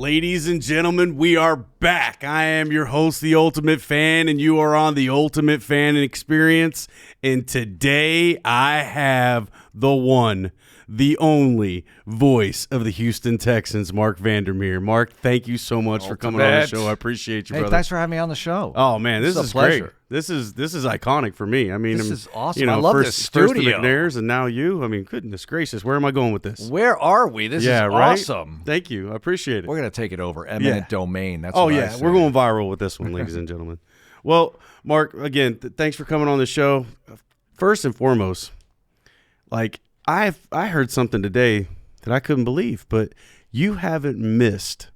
Ladies and gentlemen, we are back. I am your host, The Ultimate Fan, and you are on The Ultimate Fan Experience. And today I have the one, the only voice of the Houston Texans, Marc Vandermeer. Marc, thank you so much for coming on the show. I appreciate you, brother. Thanks for having me on the show. Oh man, this is a pleasure. great. This is iconic for me. I mean, this is awesome. You know, I love first, this studio. First the McNairs, and now you. I mean, goodness gracious, where am I going with this? Where are we? This is awesome. Thank you. I appreciate it. We're gonna take it over eminent domain. That's we're going viral with this one, ladies and gentlemen. Well, Marc, again, thanks for coming on the show. First and foremost, like I heard something today that I couldn't believe, but you haven't missed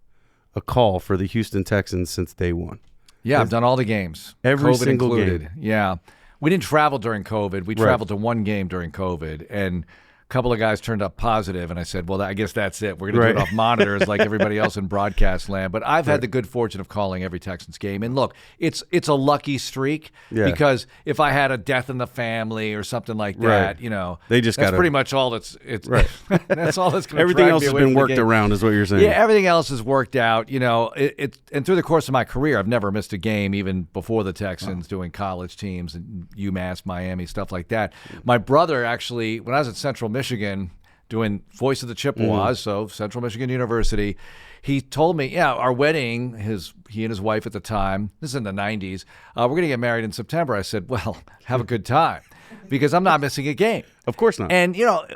a call for the Houston Texans since day one. Yeah, I've done all the games. Every COVID single included. game. Yeah. We didn't travel during COVID. We traveled to one game during COVID, and a couple of guys turned up positive, and I said, well, I guess that's it. We're going to do it off monitors like everybody else in broadcast land. But I've had the good fortune of calling every Texans game. And look, it's a lucky streak because if I had a death in the family or something like that, you know, that's pretty much all that's that's all that's going to everything else has been worked around is what you're saying. Yeah, everything else is worked out. You know, and through the course of my career, I've never missed a game, even before the Texans, doing college teams and UMass, Miami, stuff like that. My brother actually, when I was at Central Michigan doing Voice of the Chippewas, so Central Michigan University, he told me, our wedding, he and his wife at the time, this is in the 90s, we're going to get married in September. I said, well, have a good time, because I'm not missing a game. Of course not. And, you know,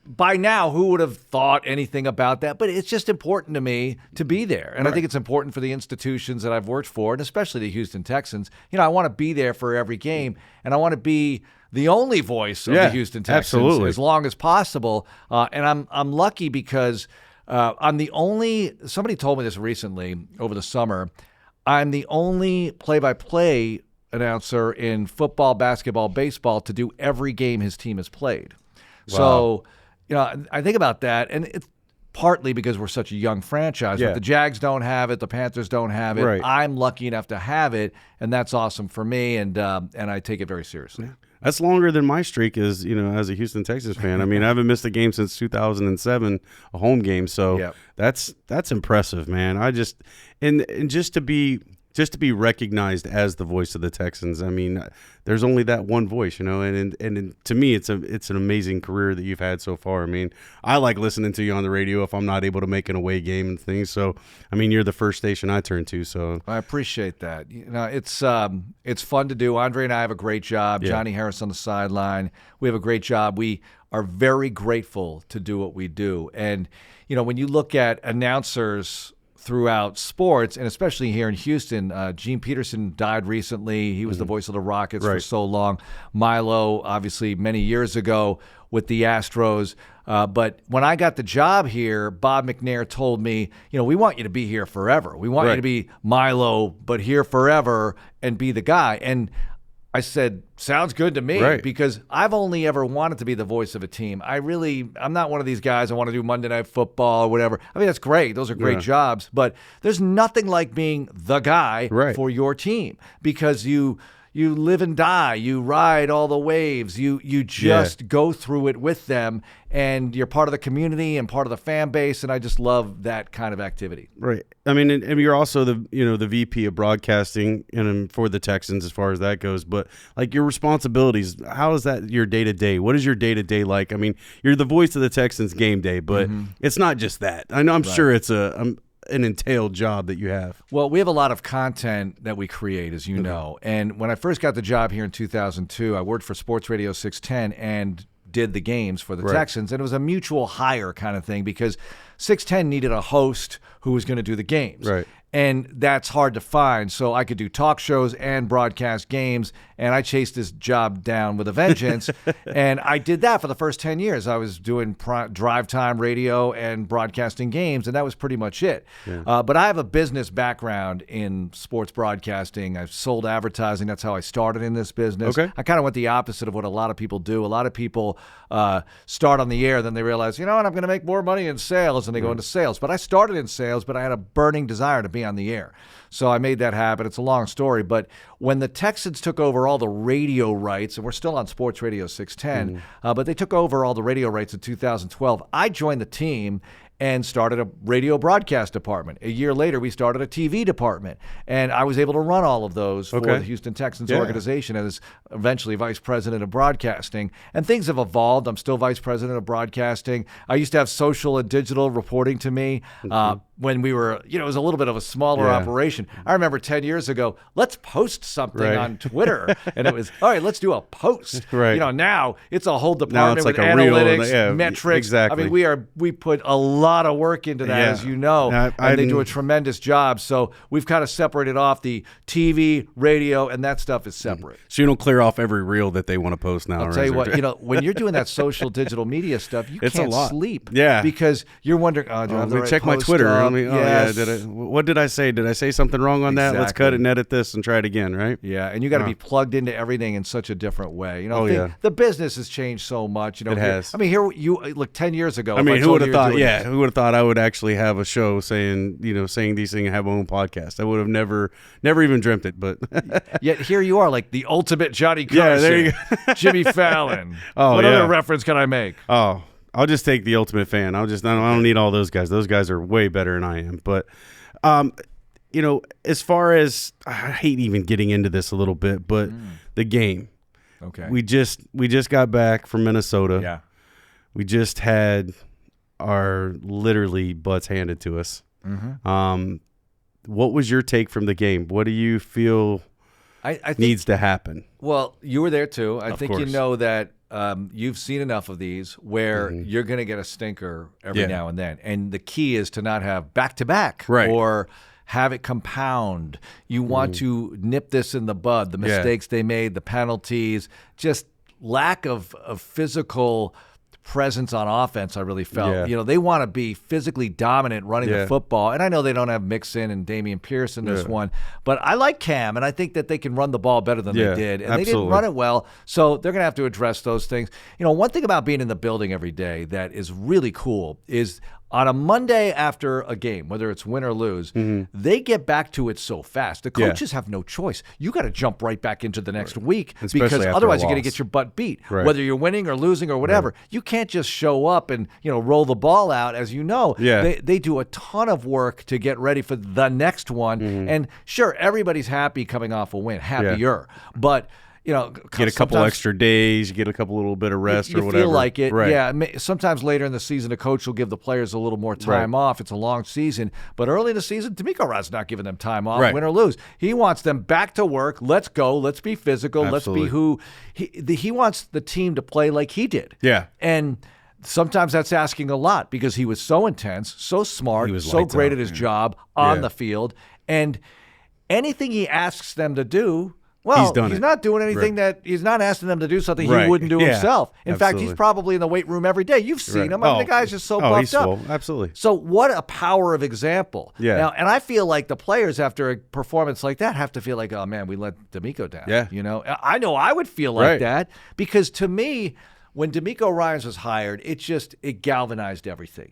by now, who would have thought anything about that? But it's just important to me to be there. And I think it's important for the institutions that I've worked for, and especially the Houston Texans. You know, I want to be there for every game, and I want to be the only voice of the Houston Texans as long as possible. And I'm lucky because I'm the only, somebody told me this recently over the summer, I'm the only play-by-play announcer in football, basketball, baseball to do every game his team has played. Wow. So, you know, I think about that, and it's partly because we're such a young franchise. But the Jags don't have it, the Panthers don't have it. Right. I'm lucky enough to have it, and that's awesome for me, and I take it very seriously. Yeah. That's longer than my streak is, you know, as a Houston Texans fan. I mean, I haven't missed a game since 2007, a home game. So that's impressive, man. And just to be recognized as the voice of the Texans. I mean, there's only that one voice, you know, and to me, it's an amazing career that you've had so far. I mean, I like listening to you on the radio if I'm not able to make an away game and things. So, I mean, you're the first station I turn to. So I appreciate that. You know, it's fun to do. Andre and I have a great job. Johnny Harris on the sideline. We have a great job. We are very grateful to do what we do. And, you know, when you look at announcers throughout sports, and especially here in Houston, Gene Peterson died recently. He was the voice of the Rockets for so long. Milo, obviously, many years ago with the Astros. But when I got the job here, Bob McNair told me, you know, we want you to be here forever. We want you to be Milo, but here forever and be the guy. And I said, sounds good to me, because I've only ever wanted to be the voice of a team. I'm not one of these guys I want to do Monday Night Football or whatever. I mean, that's great. Those are great jobs. But there's nothing like being the guy for your team, because you live and die. You ride all the waves. You just go through it with them, and you're part of the community and part of the fan base, and I just love that kind of activity. Right. I mean, and you're also the VP of broadcasting and for the Texans as far as that goes. But like your responsibilities, how is that your day to day? What is your day to day like? I mean, you're the voice of the Texans game day, but it's not just that. I know. I'm sure it's an entailed job that you have. Well, we have a lot of content that we create, as you know. And when I first got the job here in 2002, I worked for Sports Radio 610 and did the games for the Texans. And it was a mutual hire kind of thing, because 610 needed a host who was going to do the games. Right. And that's hard to find. So I could do talk shows and broadcast games, and I chased this job down with a vengeance. And I did that for the first 10 years. I was doing drive time radio and broadcasting games, and that was pretty much it. Yeah. But I have a business background in sports broadcasting. I've sold advertising. That's how I started in this business. Okay. I kind of went the opposite of what a lot of people do. A lot of people start on the air, then they realize, you know what, I'm going to make more money in sales, and they go into sales. But I started in sales, but I had a burning desire to be on the air. So I made that happen. It's a long story. But when the Texans took over all the radio rights, and we're still on Sports Radio 610, but they took over all the radio rights in 2012, I joined the team, and started a radio broadcast department. A year later, we started a TV department, and I was able to run all of those for the Houston Texans organization as eventually vice president of broadcasting. And things have evolved. I'm still vice president of broadcasting. I used to have social and digital reporting to me when we were, it was a little bit of a smaller operation. I remember 10 years ago, let's post something on Twitter. And it was, all right, let's do a post. Now it's a whole department with analytics, metrics. Exactly. I mean, we put a lot of work into that, as you know, and they do a tremendous job. So we've kind of separated off the TV, radio, and that stuff is separate. So you don't clear off every reel that they want to post now. I'll tell you what, when you're doing that social digital media stuff, you can't sleep. Yeah. Because you're wondering, do I have the right check my Twitter. What did I say? Did I say something wrong on that? Let's cut it and edit this and try it again, right? Yeah, and you got to be plugged into everything in such a different way. The business has changed so much. It has. I mean, here you look 10 years ago. I mean, who would have thought? Yeah, who would have thought I would actually have a show saying these things and have my own podcast? I would have never even dreamt it. But yet here you are, like the ultimate Johnny Carson. Yeah, there you go. Jimmy Fallon. What other reference can I make? Oh, I'll just take the ultimate fan. I don't need all those guys. Those guys are way better than I am. But, as far as, I hate even getting into this a little bit, but the game. Okay. We just got back from Minnesota. Yeah. We just had our literally butts handed to us. Mm-hmm. What was your take from the game? What do you feel I think, needs to happen? Well, you were there too. I think course. you know that you've seen enough of these where you're going to get a stinker every now and then. And the key is to not have back-to-back or have it compound. You want to nip this in the bud, the mistakes they made, the penalties, just lack of physical presence on offense, I really felt. They want to be physically dominant running the football. And I know they don't have Mixon and Dameon Pierce in this one, but I like Cam, and I think that they can run the ball better than they did. And they didn't run it well, so they're going to have to address those things. One thing about being in the building every day that is really cool is on a Monday after a game, whether it's win or lose, they get back to it so fast. The coaches have no choice. You got to jump right back into the next week because otherwise you're going to get your butt beat. Whether you're winning or losing or whatever, you can't just show up and roll the ball out. As you know, they do a ton of work to get ready for the next one. And sure, everybody's happy coming off a win, happier, but. Get a couple extra days, get a couple little bit of rest or whatever. You feel like it, Sometimes later in the season, the coach will give the players a little more time off. It's a long season. But early in the season, D'Amico Rod's not giving them time off, win or lose. He wants them back to work. Let's go. Let's be physical. Absolutely. Let's be who. He wants the team to play like he did. Yeah. And sometimes that's asking a lot because he was so intense, so smart, so great at his job on the field. And anything he asks them to do, well, he's not doing anything that he's not asking them to do something he wouldn't do himself. In fact, he's probably in the weight room every day. You've seen him. The guy's just so buffed up. Absolutely. So what a power of example. Yeah. Now, and I feel like the players after a performance like that have to feel like, oh man, we let D'Amico down. Yeah. I know I would feel like that because to me, when D'Amico Ryans was hired, it galvanized everything.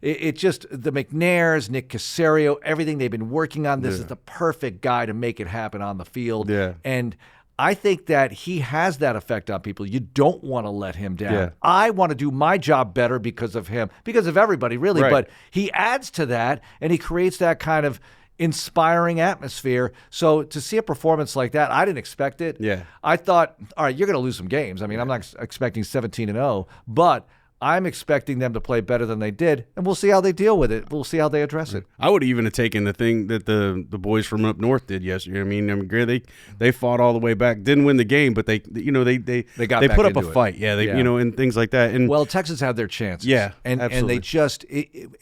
It just, the McNairs, Nick Caserio, everything they've been working on. This is the perfect guy to make it happen on the field. Yeah. And I think that he has that effect on people. You don't want to let him down. Yeah. I want to do my job better because of him, because of everybody, really. But he adds to that, and he creates that kind of inspiring atmosphere. So to see a performance like that, I didn't expect it. Yeah. I thought, all right, you're going to lose some games. I mean, I'm not expecting 17-0, but I'm expecting them to play better than they did, and we'll see how they deal with it. We'll see how they address it. I would even have taken the thing that the boys from up north did yesterday. I mean, they fought all the way back, didn't win the game, but they put up a fight. Yeah, and things like that. And well, Texans had their chances. Yeah, and absolutely. they just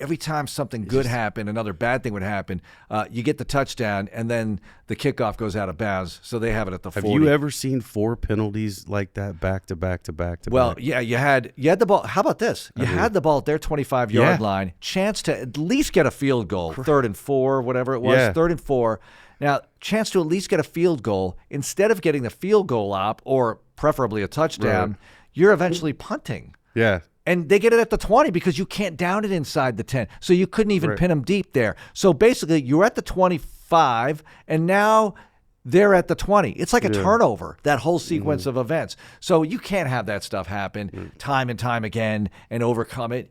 every time something good happened, another bad thing would happen. You get the touchdown, and then the kickoff goes out of bounds, so they have it at the 40. Have you ever seen 4 penalties like that back to back to back to back? Well, yeah, you had the ball. How about this? You had the ball at their 25-yard line, chance to at least get a field goal, 3rd and 4, whatever it was, 3rd and 4. Now, chance to at least get a field goal. Instead of getting the field goal up or preferably a touchdown, you're eventually punting. Yeah. And they get it at the 20 because you can't down it inside the 10. So you couldn't even pin them deep there. So basically, you're at the 25, and now they're at the 20. It's like a turnover, that whole sequence of events. So you can't have that stuff happen time and time again and overcome it.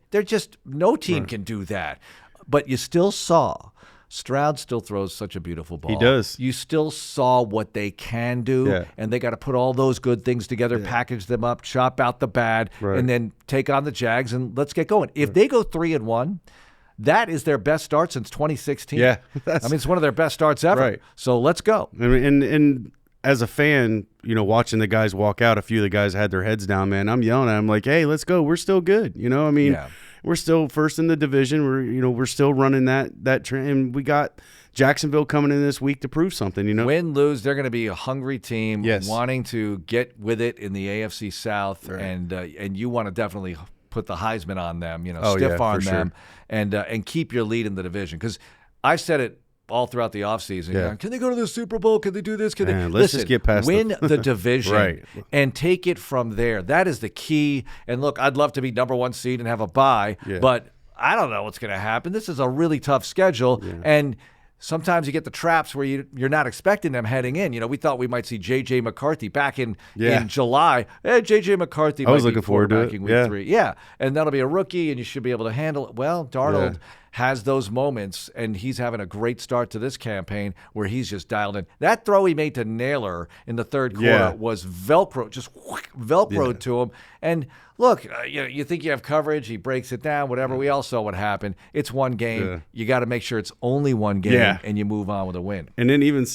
No team can do that. But you still saw Stroud still throws such a beautiful ball. He does. You still saw what they can do, and they got to put all those good things together, package them up, chop out the bad, and then take on the Jags, and let's get going. If they go 3-1, that is their best start since 2016. Yeah. It's one of their best starts ever. Right. So let's go. I mean, and as a fan, watching the guys walk out, a few of the guys had their heads down, man. I'm yelling at them like, hey, let's go. We're still good. We're still first in the division. We're still running that trend. And we got Jacksonville coming in this week to prove something, Win, lose, they're going to be a hungry team wanting to get with it in the AFC South. Right. And you want to definitely put the Heisman on them, stiff arm them, and keep your lead in the division. Because I've said it all throughout the offseason. Can they go to the Super Bowl? Can they do this? Let's just get past win the division and take it from there. That is the key. And look, I'd love to be number 1 seed and have a bye, but I don't know what's going to happen. This is a really tough schedule, and sometimes you get the traps where you're not expecting them heading in. We thought we might see J.J. McCarthy back in July. J.J. McCarthy might be quarterbacking week 3. Yeah, and that'll be a rookie, and you should be able to handle it. Well, Darnold has those moments, and he's having a great start to this campaign where he's just dialed in. That throw he made to Naylor in the third quarter was Velcro, just Velcroed to him. And look, you think you have coverage, he breaks it down, whatever. We all saw what happened. It's one game. Yeah. You got to make sure it's only one game, and you move on with a win. And then even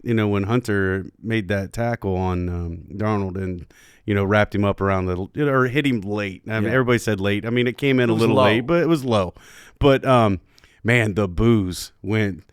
when Hunter made that tackle on Darnold and wrapped him up around or hit him late. I mean, everybody said late. I mean, it came in a little late, but it was low. But man, the boos went.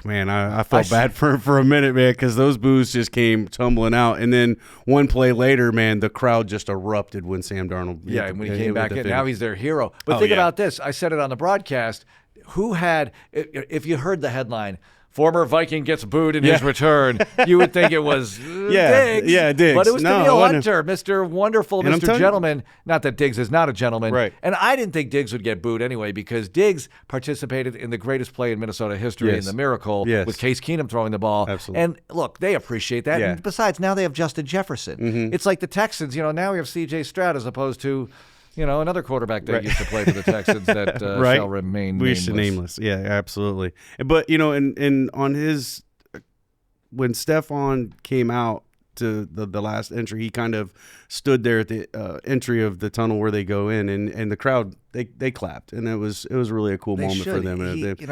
Man, I felt bad for a minute, man, because those boos just came tumbling out. And then one play later, man, the crowd just erupted when Sam Darnold. When he came back in. Now he's their hero. But think about this. I said it on the broadcast. If you heard the headline, former Viking gets booed in his return, you would think it was Diggs. Yeah, Diggs. But it was Daniel Hunter, Mr. Wonderful, Mr. Gentleman. Not that Diggs is not a gentleman. Right. And I didn't think Diggs would get booed anyway because Diggs participated in the greatest play in Minnesota history in the Miracle with Case Keenum throwing the ball. Absolutely. And look, they appreciate that. Yeah. And besides, now they have Justin Jefferson. Mm-hmm. It's like the Texans. Now we have C.J. Stroud as opposed to another quarterback that used to play for the Texans that shall remain nameless. Yeah, absolutely. But, and on his – when Stephon came out to the last entry, he kind of stood there at the entry of the tunnel where they go in, and the crowd, they clapped. And it was really a cool moment for them.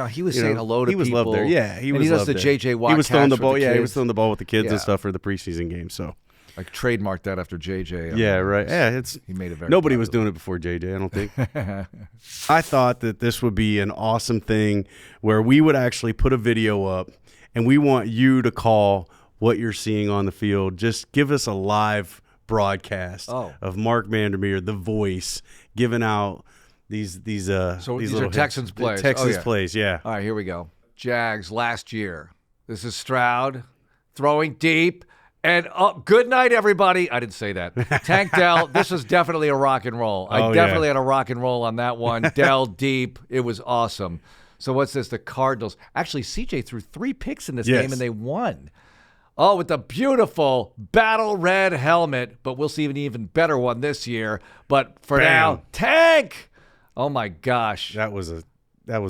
He was saying hello to people. He was loved there. Yeah, he was he does loved the there. J.J. Watt He was throwing the ball. He was throwing the ball with the kids and stuff for the preseason game, so – I trademarked that after JJ. Right. Yeah, he made it very nobody was doing it before JJ, I don't think. I thought that this would be an awesome thing where we would actually put a video up, and we want you to call what you're seeing on the field. Just give us a live broadcast of Marc Vandermeer, the voice, giving out these these are Texans plays. Texans plays, yeah. All right, here we go. Jags last year. This is Stroud throwing deep. And good night, everybody. I didn't say that. Tank Dell, this was definitely a rock and roll. I definitely had a rock and roll on that one. Dell deep. It was awesome. So what's this? The Cardinals. Actually, CJ threw 3 picks in this game, and they won. Oh, with the beautiful battle red helmet. But we'll see an even better one this year. But for now, Tank. Oh, my gosh. That was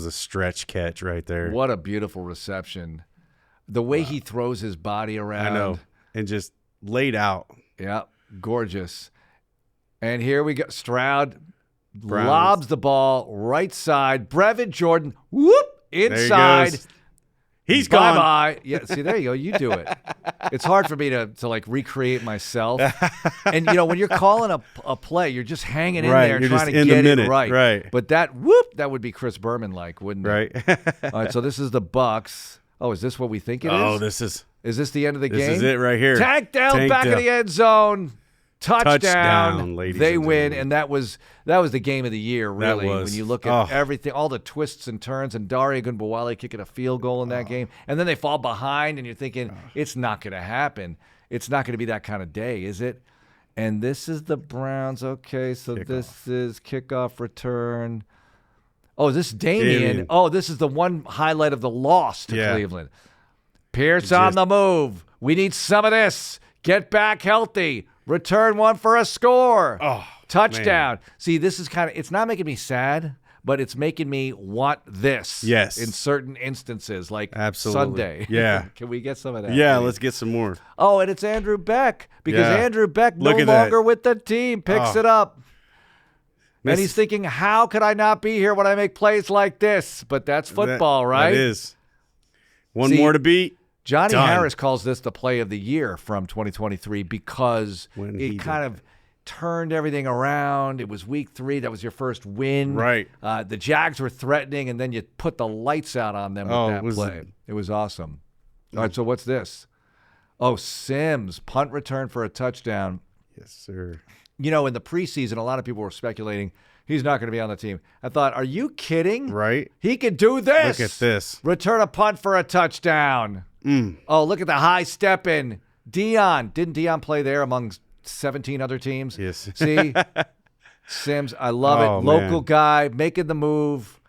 a stretch catch right there. What a beautiful reception. The way he throws his body around. I know. And just laid out. Yeah, gorgeous. And here we go. Stroud lobs the ball right side. Brevin Jordan, inside. He's gone. Bye-bye. Yeah, see, there you go. You do it. It's hard for me to recreate myself. And, when you're calling a play, you're just hanging in there you're trying to get it right. Right. But that would be Chris Berman-like, wouldn't it? Right. All right, so this is the Bucs. Oh, is this what we think it is? Oh, this is... Is this the end of the game? This is it right here. Tank down, back of the end zone. Touchdown. Ladies they and win, gentlemen. and that was the game of the year, really. When you look at everything, all the twists and turns, and Daria Gunbowale kicking a field goal in that game. And then they fall behind, and you're thinking, it's not going to happen. It's not going to be that kind of day, is it? And this is the Browns. Okay, so this is kickoff return. Oh, is this Damien? Oh, this is the one highlight of the loss to Cleveland. Pierce on the move. We need some of this. Get back healthy. Return one for a score. Oh, touchdown. Man. See, this is it's not making me sad, but it's making me want this. Yes. In certain instances, like Absolutely. Sunday. Yeah. Can we get some of that? Yeah, please? Let's get some more. Oh, and it's Andrew Beck, because Andrew Beck no Look at longer that. with the team, picks it up. And he's thinking, how could I not be here when I make plays like this? But that's football, right? It is. One more to beat. Johnny Done. Harris calls this the play of the year from 2023 because it kind of turned everything around. It was week 3. That was your first win. Right. The Jags were threatening, and then you put the lights out on them with that play. It was awesome. All right, so what's this? Oh, Sims, punt return for a touchdown. Yes, sir. You know, in the preseason, a lot of people were speculating he's not going to be on the team. I thought, are you kidding? Right. He could do this. Look at this. Return a punt for a touchdown. Oh, look at the high step in. Didn't Dion play there among 17 other teams? Yes. See? Sims, I love it. Local guy, making the move.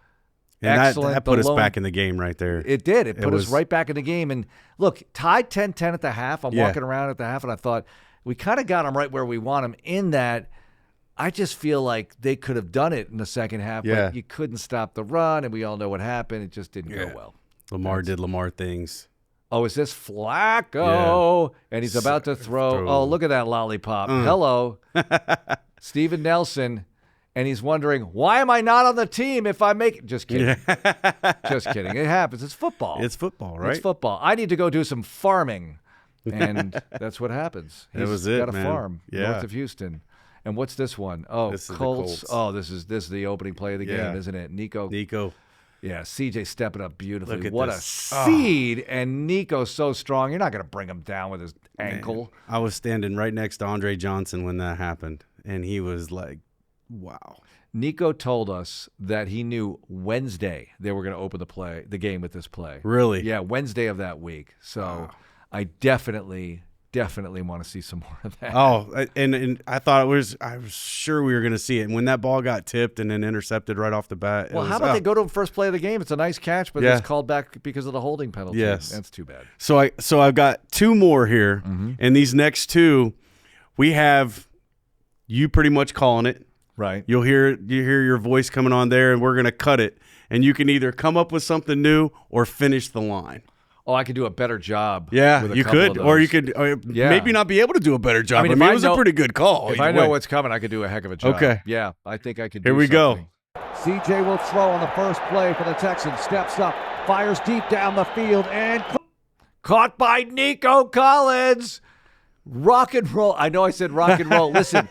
And excellent. That put us back in the game right there. It did. It put us right back in the game. And look, tied 10-10 at the half. I'm walking around at the half, and I thought, we kind of got them right where we want them in that. I just feel like they could have done it in the second half, but you couldn't stop the run, and we all know what happened. It just didn't go well. Lamar did Lamar things. Oh, is this Flacco? And he's about to throw. Oh, look at that lollipop. Hello. Steven Nelson. And he's wondering, why am I not on the team if I make it? Just kidding. Just kidding. It happens. It's football. It's football, right? It's football. I need to go do some farming. And that's what happens. That was got a man. farm north of Houston. And what's this one? Oh, this Colts. Oh, this is the opening play of the game, isn't it? Nico. Yeah, CJ stepping up beautifully. Look at what this. a seed. And Nico's so strong. You're not going to bring him down with his ankle. Man. I was standing right next to Andre Johnson when that happened, and he was like, wow. Nico told us that he knew Wednesday they were going to open the game with this play. Really? Yeah, Wednesday of that week. So I definitely want to see some more of that. Oh, and I thought I was sure we were going to see it. And when that ball got tipped and then intercepted right off the bat. Well, how about they go to the first play of the game? It's a nice catch, but it's called back because of the holding penalty. Yes. That's too bad. So I've got 2 more here. And these next 2, we have you pretty much calling it. Right. You hear your voice coming on there, and we're going to cut it. And you can either come up with something new or finish the line. Oh, I could do a better job. Yeah, with a you couple could. of those. Or you could maybe not be able to do a better job. I mean, it was a pretty good call. If I know what's coming, I could do a heck of a job. Okay. Yeah, I think I could do Here we something. go. CJ will throw on the first play for the Texans. Steps up, fires deep down the field, and Caught by Nico Collins. Rock and roll. I know I said rock and roll. Listen,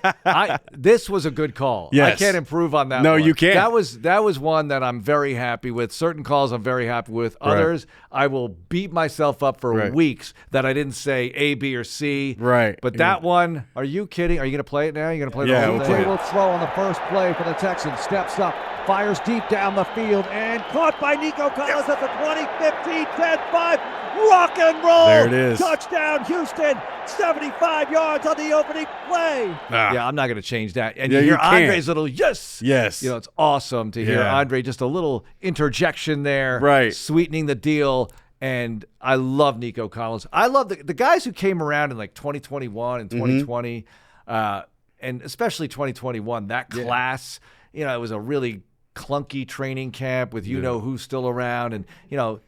this was a good call. Yes. I can't improve on that No, one. you can't. That was one that I'm very happy with. Certain calls I'm very happy with. Others, I will beat myself up for weeks that I didn't say A, B, or C. Right. But that one, are you kidding? Are you going to play it now? You're going to play the whole thing? CJ will throw on the first play for the Texans. Steps up, fires deep down the field, and caught by Nico Collins at the 20, 15, 10, 5. Rock and roll. There it is. Touchdown, Houston. 75 yards on the opening play. Yeah, I'm not going to change that. And Yeah, you hear you can't. Andre's little yes. Yes. You know, it's awesome to hear Yeah. Andre, just a little interjection there, Right. sweetening the deal. And I love Nico Collins. I love the guys who came around in like 2021 and 2020, and especially 2021, that class, you know, it was a really clunky training camp with know who's still around, and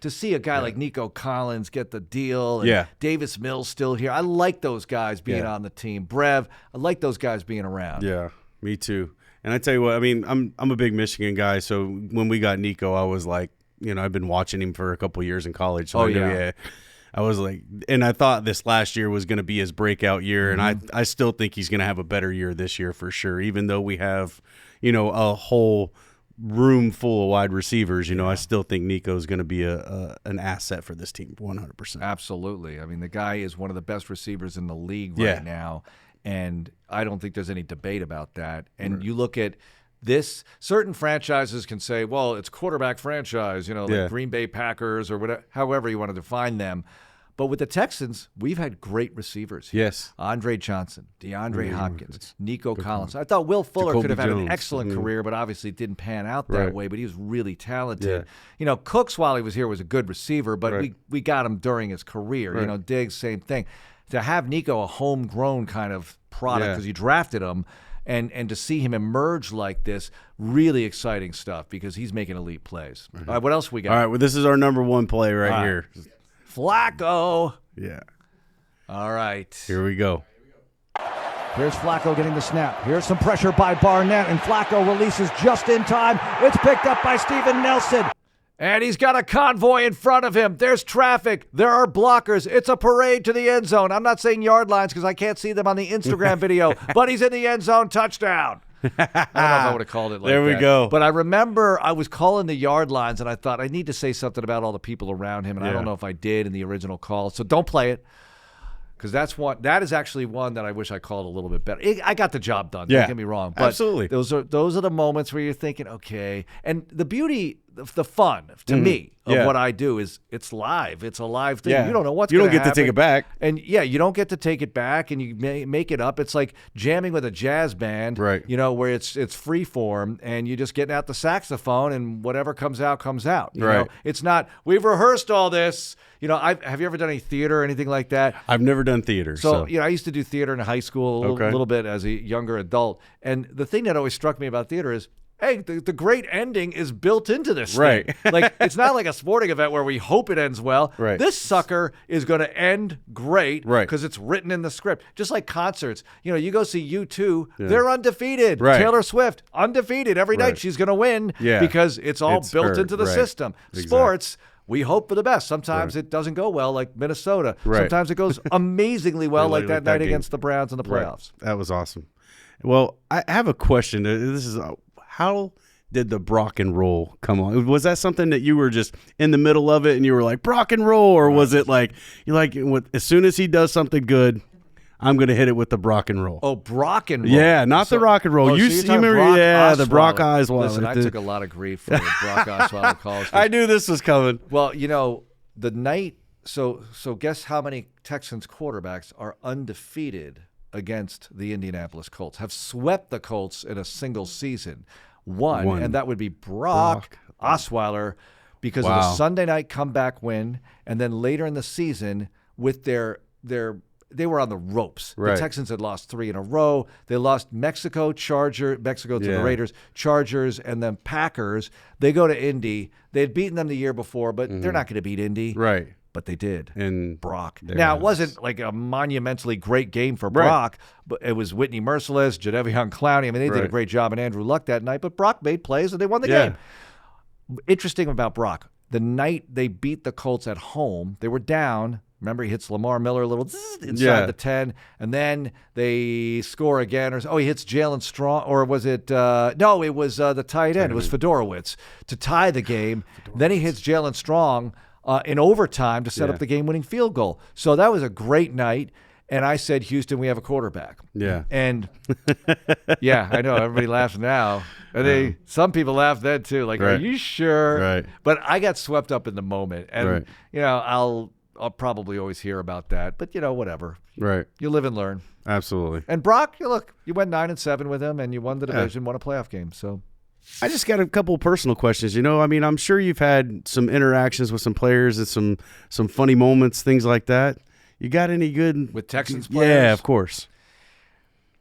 to see a guy like Nico Collins get the deal, and Davis Mills still here. I like those guys being on the team. Brev, I like those guys being around. Yeah, me too. And I tell you what, I mean, I'm a big Michigan guy, so when we got Nico, I was like, I've been watching him for a couple years in college. So I was like, and I thought this last year was going to be his breakout year, and I still think he's going to have a better year this year for sure, even though we have, a whole room full of wide receivers. I still think Nico's going to be an asset for this team, 100%. Absolutely. I mean, the guy is one of the best receivers in the league right now, and I don't think there's any debate about that. And you look at this, certain franchises can say, well, it's quarterback franchise, like Green Bay Packers or whatever, however you want to define them. But with the Texans, we've had great receivers here. Yes. Andre Johnson, DeAndre Hopkins, Nico Collins. I thought Will Fuller Jacoby could have had Jones. an excellent career, but obviously it didn't pan out that Right. way. But he was really talented. Yeah. You know, Cooks, while he was here, was a good receiver, but Right. we got him during his career. Right. You know, Diggs, same thing. To have Nico a homegrown kind of product because Yeah. you drafted him, and to see him emerge like this, really exciting stuff because he's making elite plays. All right, what else we got? All right, well, this is our number one play right here. Flacco. Yeah. All right. Here we go. Here's Flacco getting the snap. Here's some pressure by Barnett, and Flacco releases just in time. It's picked up by Steven Nelson. And he's got a convoy in front of him. There's traffic. There are blockers. It's a parade to the end zone. I'm not saying yard lines because I can't see them on the Instagram video, but he's in the end zone. Touchdown. I don't know if I would have called it like that. There we go. But I remember I was calling the yard lines, and I thought I need to say something about all the people around him, and I don't know if I did in the original call. So don't play it. Because that is actually one that I wish I called a little bit better. I got the job done. Yeah. Don't get me wrong. But absolutely. Those are the moments where you're thinking, okay. And the beauty, the fun to me of what I do is it's live. It's a live thing. Yeah. You don't know what's You going don't to get happen. to take it back. And you don't get to take it back, and you make it up. It's like jamming with a jazz band, right? You know, where it's free form, and you're just getting out the saxophone, and whatever comes out comes out. You know? It's not we've rehearsed all this. You know, have you ever done any theater or anything like that? I've never done theater. So you know, I used to do theater in high school a little bit as a younger adult, and the thing that always struck me about theater is, hey, the great ending is built into this thing. Like, it's not like a sporting event where we hope it ends well. Right. This sucker is going to end great because it's written in the script. Just like concerts. You know, you go see U2, they're undefeated. Right. Taylor Swift, undefeated. Every night she's going to win because it's all built into the system. Exactly. Sports, we hope for the best. Sometimes it doesn't go well, like Minnesota. Sometimes it goes amazingly well, like that night against the Browns in the playoffs. That was awesome. Well, I have a question. This is how did the Brock and roll come on? Was that something that you were just in the middle of it and you were like Brock and roll, or was it like you like as soon as he does something good, I'm going to hit it with the Brock and roll? Oh, Brock and roll. Yeah, not the rock and roll. Oh, you remember? Brock the Brock Osweiler. Listen, I took a lot of grief for the Brock Osweiler calls. I knew this was coming. Well, you know, the night. So guess how many Texans quarterbacks are undefeated against the Indianapolis Colts? Have swept the Colts in a single season. One. And that would be Brock Osweiler, because of the Sunday night comeback win, and then later in the season with their they were on the ropes. Right. The Texans had lost 3 in a row. They lost Mexico to the Raiders, Chargers, and then Packers. They go to Indy. They had beaten them the year before, but they're not going to beat Indy. Right. But they did. And Brock. Now, it wasn't like a monumentally great game for Brock, but it was Whitney Merciless, Jadeveon Clowney. I mean, they did a great job, and Andrew Luck that night, but Brock made plays, and they won the game. Interesting about Brock, the night they beat the Colts at home, they were down. Remember, he hits Lamar Miller a little inside the 10, and then they score again. He hits Jalen Strong, or was it? No, it was the tight end. It was Fedorowicz to tie the game. Then he hits Jalen Strong in overtime to set up the game-winning field goal. So that was a great night. And I said, Houston, we have a quarterback. Yeah. And I know everybody laughs now. And some people laugh then too. Like, are you sure? Right. But I got swept up in the moment, and you know, I'll probably always hear about that. But you know, whatever. Right. You live and learn. Absolutely. And Brock, look, you went 9-7 with him, and you won the division, won a playoff game. So. I just got a couple of personal questions. You know, I mean, I'm sure you've had some interactions with some players and some funny moments, things like that. You got any good with Texans players? Yeah, of course.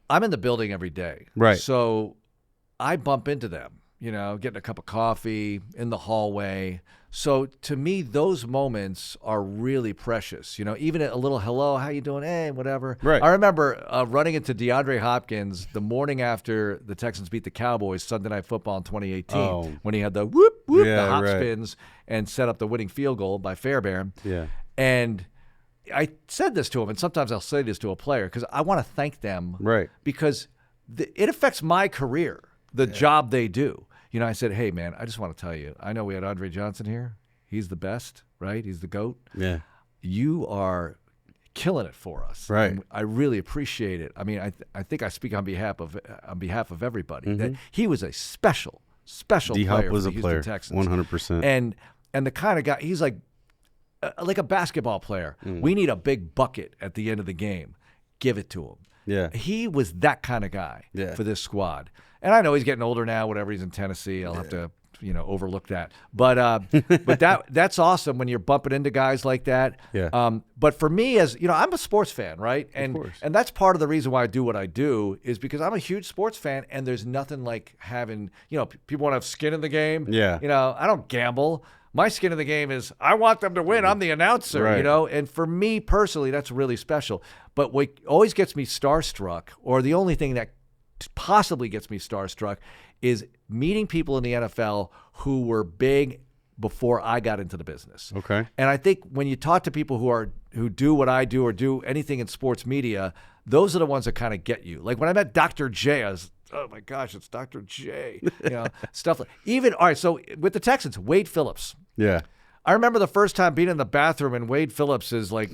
I'm in the building every day. Right. So I bump into them, you know, getting a cup of coffee in the hallway. So to me, those moments are really precious. You know, even a little hello, how you doing? Hey, whatever. Right. I remember running into DeAndre Hopkins the morning after the Texans beat the Cowboys Sunday Night Football in 2018 when he had the whoop, whoop, the hop spins and set up the winning field goal by Fairbairn. Yeah. And I said this to him, and sometimes I'll say this to a player because I want to thank them. Right. Because it affects my career, the job they do. You know, I said, hey, man, I just want to tell you, I know we had Andre Johnson here. He's the best, right? He's the GOAT. Yeah. You are killing it for us. Right. And I really appreciate it. I mean, I think I speak on behalf of everybody. That he was a special D-Hop player was for a the player, Houston Texans. 100%. And the kind of guy, he's like like a basketball player. We need a big bucket at the end of the game. Give it to him. Yeah. He was that kind of guy for this squad. And I know he's getting older now, whatever, he's in Tennessee. I'll have to, overlook that. But that's awesome when you're bumping into guys like that. Yeah. But for me, as I'm a sports fan, right? And that's part of the reason why I do what I do is because I'm a huge sports fan, and there's nothing like having, people want to have skin in the game. Yeah. I don't gamble. My skin in the game is I want them to win. I'm the announcer, right. And for me personally, that's really special. But what always gets me starstruck, or the only thing that possibly gets me starstruck, is meeting people in the NFL who were big before I got into the business. Okay. And I think when you talk to people who do what I do or do anything in sports media, those are the ones that kind of get you. Like when I met Dr. J, I was, oh my gosh, it's Dr. J. Stuff like all right, so with the Texans, Wade Phillips. Yeah. I remember the first time being in the bathroom and Wade Phillips is like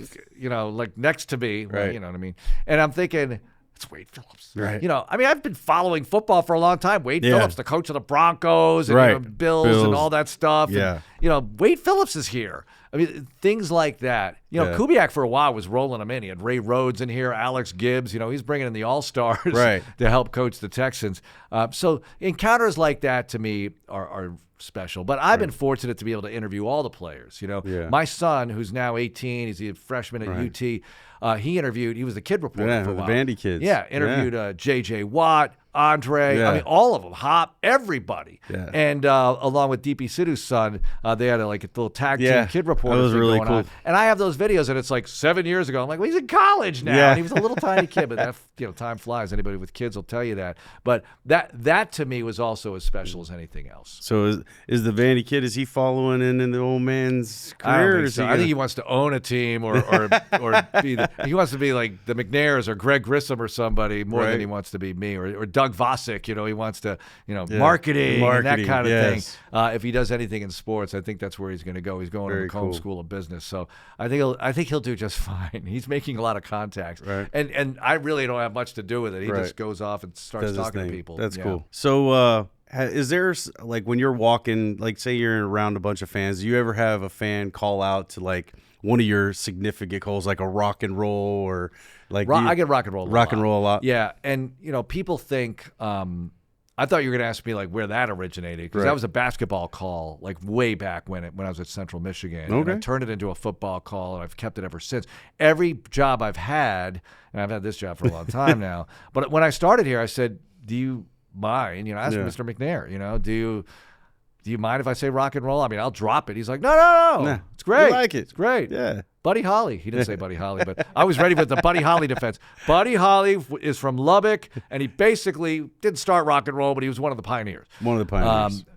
next to me. Right. You know what I mean? And I'm thinking, it's Wade Phillips. Right. I've been following football for a long time. Wade Phillips, the coach of the Broncos and Bills and all that stuff. Yeah. And, Wade Phillips is here. I mean, things like that. Kubiak for a while was rolling them in. He had Ray Rhodes in here, Alex Gibbs. He's bringing in the All-Stars to help coach the Texans. So encounters like that to me are special. But I've been fortunate to be able to interview all the players. My son, who's now 18, he's a freshman at UT. He was the kid reporter for a while. The Vandy kids. Yeah, interviewed J.J. Watt, Andre, I mean, all of them, Hop, everybody. Yeah. And along with DP Sidhu's son, they had a little tag team kid reporter. That was really going cool. On. And I have those videos, and it's like 7 years ago. I'm like, well, he's in college now. Yeah. And he was a little tiny kid, but that, time flies. Anybody with kids will tell you that. But that to me was also as special as anything else. So is the Vandy kid, is he following in the old man's career? I don't think so. I think he wants to own a team or he wants to be like the McNairs or Greg Grissom or somebody more than he wants to be me or Doug Vosick. He wants to, marketing and that kind of thing. If he does anything in sports, I think that's where he's going to go. He's going to the Combs School of Business. So I think he'll do just fine. He's making a lot of contacts. Right. And I really don't have much to do with it. He just goes off and starts talking to people. That's cool. So is there, when you're walking, say you're around a bunch of fans, do you ever have a fan call out to one of your significant calls, like a rock and roll or I get rock and roll a lot. Yeah. And, people think, I thought you were going to ask me where that originated because that was a basketball call way back when I was at Central Michigan. Okay. And I turned it into a football call, and I've kept it ever since. Every job I've had, and I've had this job for a long time now, but when I started here, I said, do you mind? I asked Mr. McNair, do you mind if I say rock and roll? I mean, I'll drop it. He's like, no. It's great. You like it. It's great. Yeah. Buddy Holly. He didn't say Buddy Holly, but I was ready for the Buddy Holly defense. Buddy Holly is from Lubbock, and he basically didn't start rock and roll, but he was one of the pioneers.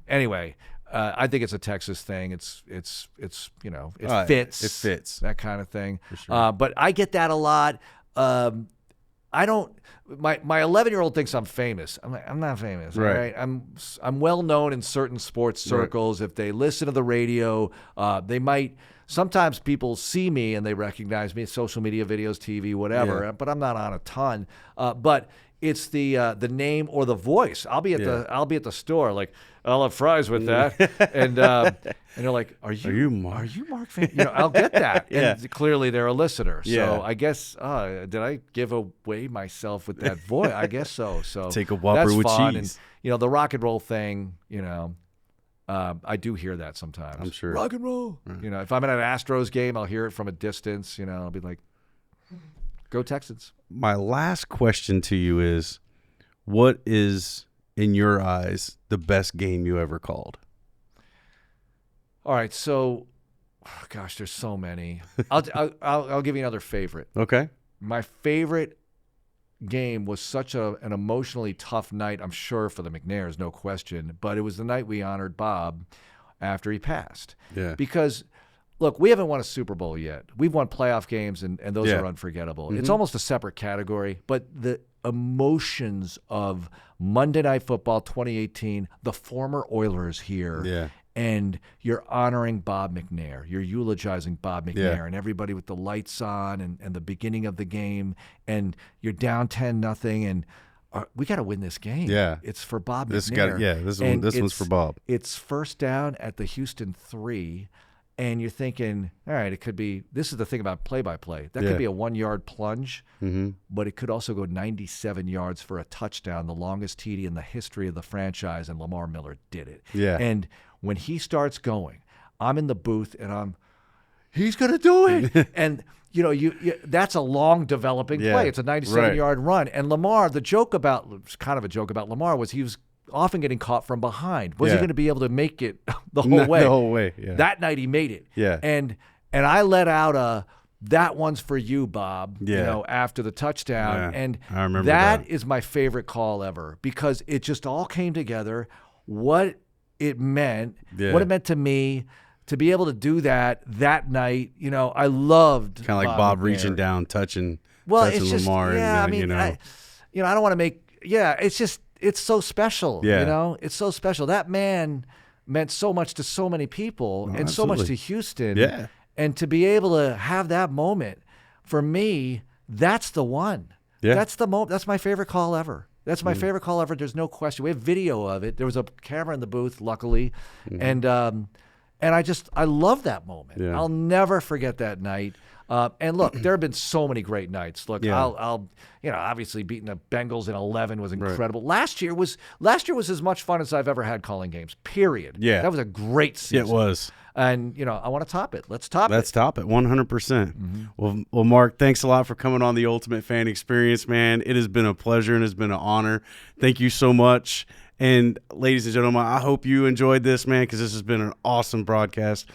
Anyway, I think it's a Texas thing. It fits. It fits. That kind of thing. For sure. But I get that a lot. I don't. My 11-year-old thinks I'm famous. I'm like, I'm not famous. Right. I'm well known in certain sports circles. If they listen to the radio, they might. Sometimes people see me and they recognize me. Social media, videos, TV, whatever. Yeah. But I'm not on a ton. But it's the name or the voice. I'll be at the store like, I'll have fries with that, and they're like, are you Marc fan? I'll get that. And clearly they're a listener. So I guess did I give away myself with that voice? I guess so. So take a Whopper with fun. cheese. And the rock and roll thing. I do hear that sometimes. I'm sure. Rock and roll. Right. If I'm at an Astros game, I'll hear it from a distance. I'll be like, go Texans. My last question to you is, what is, in your eyes, the best game you ever called? All right, so, gosh, there's so many. I'll give you another favorite. Okay. My favorite game was such an emotionally tough night, I'm sure, for the McNairs, no question. But it was the night we honored Bob after he passed. Yeah. Because, look, we haven't won a Super Bowl yet. We've won playoff games, and those are unforgettable. Mm-hmm. It's almost a separate category. But the emotions of Monday Night Football 2018, the former Oilers here, and you're honoring Bob McNair. You're eulogizing Bob McNair and everybody with the lights on and the beginning of the game, and you're down 10-0, and we got to win this game. Yeah. It's for Bob McNair. This one's for Bob. It's first down at the Houston 3, And you're thinking, all right, it could be, this is the thing about play-by-play. That could be a 1-yard plunge, but it could also go 97 yards for a touchdown, the longest TD in the history of the franchise, and Lamar Miller did it. Yeah. And when he starts going, I'm in the booth, and he's going to do it. And, that's a long developing play. It's a 97-yard run. And Lamar, kind of a joke about Lamar was he was often getting caught from behind. Was he going to be able to make it the whole way? The whole way, yeah. That night he made it. Yeah. And I let out that one's for you, Bob, after the touchdown. Yeah. And I remember that is my favorite call ever because it just all came together, what it meant to me to be able to do that night. I loved kind of like Bob reaching down, touching it's just, Lamar. Yeah, and then, I don't want to make, it's just, it's so special, It's so special. That man meant so much to so many people and so much to Houston. Yeah. And to be able to have that moment, for me, that's the one. Yeah. That's the moment. That's my favorite call ever. That's my favorite call ever. There's no question. We have video of it. There was a camera in the booth, luckily. And I love that moment. Yeah. I'll never forget that night. And look, there have been so many great nights. Look, I'll obviously beating the Bengals in 11 was incredible. Right. Last year was as much fun as I've ever had calling games. Period. Yeah, that was a great season. It was. And I want to top it. Let's top it. Let's top it 100%. Well, Marc, thanks a lot for coming on the Ultimate Fan Experience, man. It has been a pleasure and it's been an honor. Thank you so much. And ladies and gentlemen, I hope you enjoyed this, man, because this has been an awesome broadcast.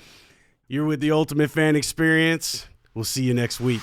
You're with the Ultimate Fan Experience. We'll see you next week.